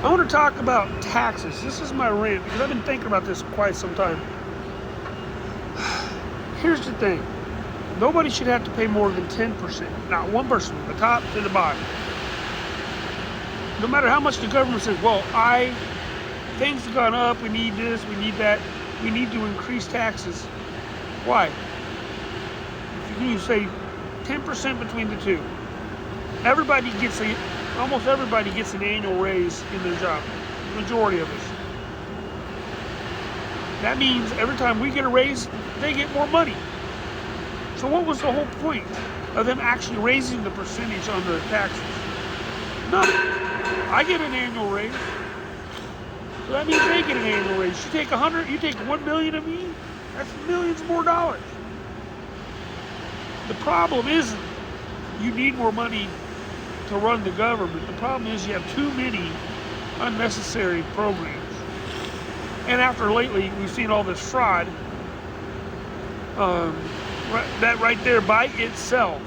I want to talk about taxes. This is my rant because I've been thinking about this quite some time. Here's the thing. Nobody should have to pay more than 10%. Not one person, from the top to the bottom. No matter how much the government says, well, things have gone up, we need this, we need that, we need to increase taxes. Why? If you say 10% between the two, almost everybody gets an annual raise in their job. The majority of us. That means every time we get a raise, they get more money. So what was the whole point of them actually raising the percentage on the taxes? None. I get an annual raise. So that means they get an annual raise. You take 100, you take 1 million of me, that's millions more dollars. The problem isn't you need more money to run the government. The problem is you have too many unnecessary programs. And after lately, we've seen all this fraud. That right there by itself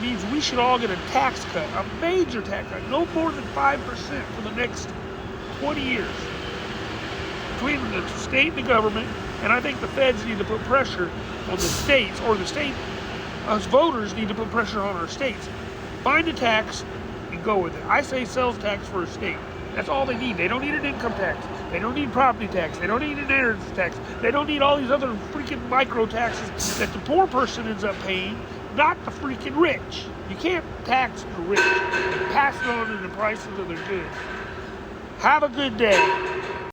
means we should all get a tax cut, a major tax cut, no more than 5% for the next 20 years. Between the state and the government, and I think the feds need to put pressure on the states, or the state, us voters need to put pressure on our states. Find a tax and go with it. I say sales tax for a state. That's all they need. They don't need an income tax. They don't need property tax. They don't need an inheritance tax. They don't need all these other freaking micro taxes that the poor person ends up paying, not the freaking rich. You can't tax the rich and pass it on to the prices of their goods. Have a good day.